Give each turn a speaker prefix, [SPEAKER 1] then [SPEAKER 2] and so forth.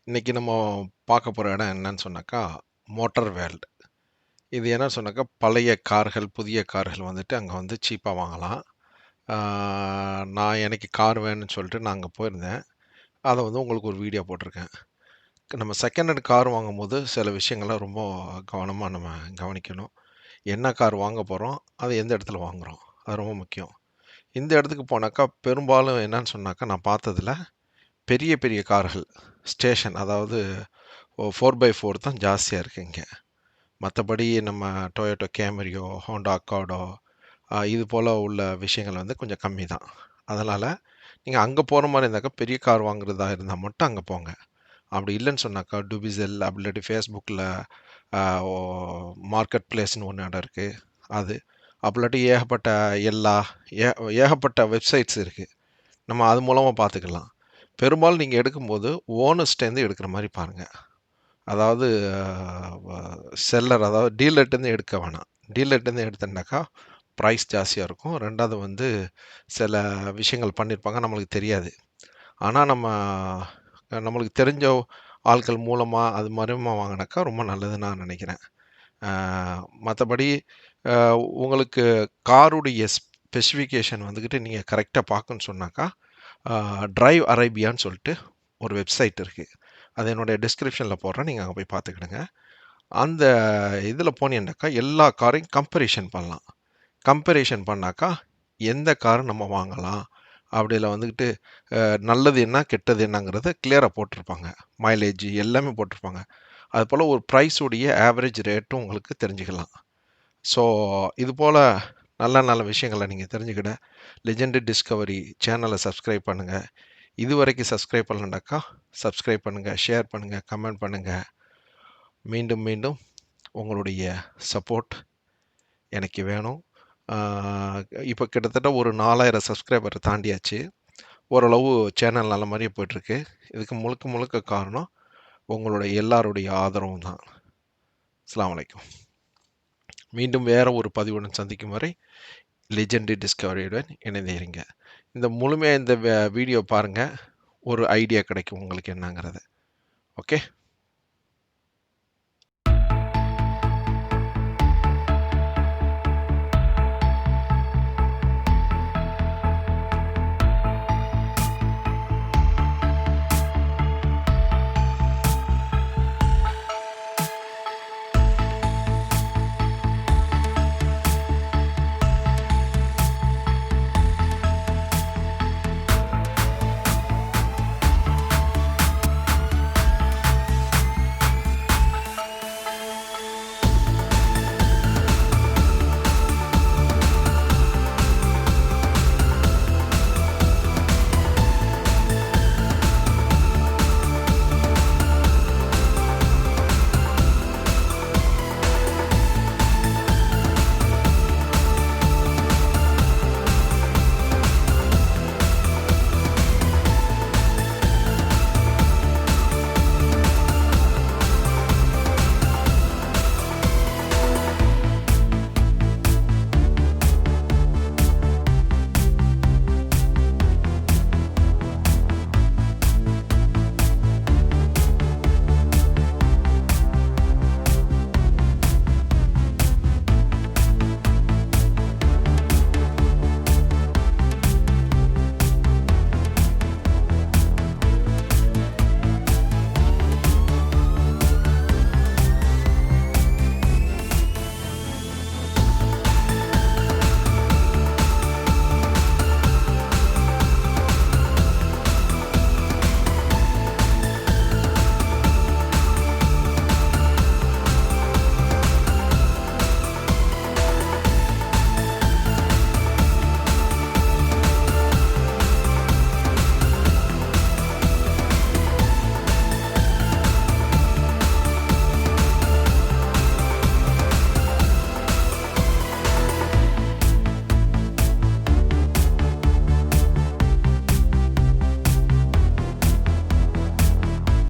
[SPEAKER 1] இன்னைக்கு நம்ம பார்க்க போகிற இடம் என்னன்னு சொன்னாக்கா மோட்டார் வேர்ல்டு. இது என்னன்னு சொன்னாக்கா பழைய கார்கள் புதிய கார்கள் வந்துட்டு அங்கே வந்து சீப்பாக வாங்கலாம். நான் எனக்கு கார் வேணும்னு சொல்லிட்டு நான் அங்கே போயிருந்தேன். அதை வந்து உங்களுக்கு ஒரு வீடியோ போட்டிருக்கேன். நம்ம செகண்ட் ஹேண்ட் கார் வாங்கும்போது சில விஷயங்கள்லாம் ரொம்ப கவனமாக நம்ம கவனிக்கணும். என்ன கார் வாங்க போகிறோம், அது எந்த இடத்துல வாங்குகிறோம், அது ரொம்ப முக்கியம். இந்த இடத்துக்கு போனாக்கா பெரும்பாலும் என்னன்னு சொன்னாக்கா நான் பார்த்ததுல பெரிய பெரிய கார்கள் ஸ்டேஷன், அதாவது 4x4 தான் ஜாஸ்தியாக இருக்குது இங்கே. மற்றபடி நம்ம டொயோட்டோ கேமரியோ ஹோண்டா அக்கார்டோ இது போல் உள்ள விஷயங்கள் வந்து கொஞ்சம் கம்மி தான். அதனால் நீங்கள் அங்கே போகிற மாதிரி இருந்தாக்கா பெரிய கார் வாங்குறதா இருந்தால் மட்டும் அங்கே போங்க. அப்படி இல்லைன்னு சொன்னாக்கா டுபிசெல் அப்படி இல்லாட்டி ஃபேஸ்புக்கில் மார்க்கெட் பிளேஸ்னு ஒன்று இடம் இருக்குது. அது அப்படி இல்லாட்டி ஏகப்பட்ட எல்லா ஏ ஏகப்பட்ட வெப்சைட்ஸ் இருக்குது. நம்ம அது மூலமாக பார்த்துக்கலாம். பெரும்பாலும் நீங்கள் எடுக்கும்போது ஓனர்ஸ்டேருந்து எடுக்கிற மாதிரி பாருங்கள். அதாவது செல்லர், அதாவது டீலர்ட்டேருந்து எடுக்க வேணாம். டீலர்ட்டேருந்து எடுத்தோம்னாக்கா ப்ரைஸ் ஜாஸ்தியாக இருக்கும். ரெண்டாவது வந்து சில விஷயங்கள் பண்ணியிருப்பாங்க, நம்மளுக்கு தெரியாது. ஆனால் நம்மளுக்கு தெரிஞ்ச ஆட்கள் மூலமாக அது மூலமாக வாங்கினாக்கா ரொம்ப நல்லதுன்னு நான் நினைக்கிறேன். மற்றபடி உங்களுக்கு காருடைய ஸ்பெசிஃபிகேஷன் வந்துக்கிட்டு நீங்கள் கரெக்டாக பார்க்கணுன்னு சொன்னாக்கா டிரைவ் அரேபியான்னு சொல்லிட்டு ஒரு வெப்சைட் இருக்குது. அது என்னுடைய டிஸ்கிரிப்ஷனில் போடுறேன், நீங்கள் அங்கே போய் பார்த்துக்கிடுங்க. அந்த இதில் போனீங்கன்னாக்கா எல்லா காரையும் கம்பேரிஷன் பண்ணலாம். கம்பேரிஷன் பண்ணாக்கா எந்த கார் நம்ம வாங்கலாம், அப்படியில் வந்துக்கிட்டு நல்லது என்ன கெட்டது என்னங்கிறத கிளியராக போட்டிருப்பாங்க. மைலேஜ் எல்லாமே போட்டிருப்பாங்க. அது போல் ஒரு ப்ரைஸுடைய ஆவரேஜ் ரேட்டும் உங்களுக்கு தெரிஞ்சுக்கலாம். ஸோ இது போல் நல்ல நல்ல விஷயங்களை நீங்கள் தெரிஞ்சுக்கிட லெஜெண்ட் டிஸ்கவரி சேனலை சப்ஸ்கிரைப் பண்ணுங்கள். இது வரைக்கும் சப்ஸ்கிரைப் பண்ணலனாக்கா சப்ஸ்கிரைப் பண்ணுங்கள், ஷேர் பண்ணுங்கள், கமெண்ட் பண்ணுங்கள். மீண்டும் மீண்டும் உங்களுடைய சப்போர்ட் எனக்கு வேணும். இப்போ கிட்டத்தட்ட ஒரு 4000 சப்ஸ்கிரைபரை தாண்டியாச்சு. ஓரளவு சேனல் நல்ல மாதிரியே போயிட்டுருக்கு. இதுக்கு முழுக்க முழுக்க காரணம் உங்களுடைய எல்லாருடைய ஆதரவும் தான். அஸ்ஸலாமு அலைக்கும். மீண்டும் வேறு ஒரு பதிவுடன் சந்திக்கும் வரை லெஜெண்ட் டிஸ்கவரியுடன் இணைந்திருங்க. இந்த முழுமையாக இந்த வீடியோ பாருங்கள், ஒரு ஐடியா கிடைக்கும் உங்களுக்கு என்னங்கிறது. ஓகே.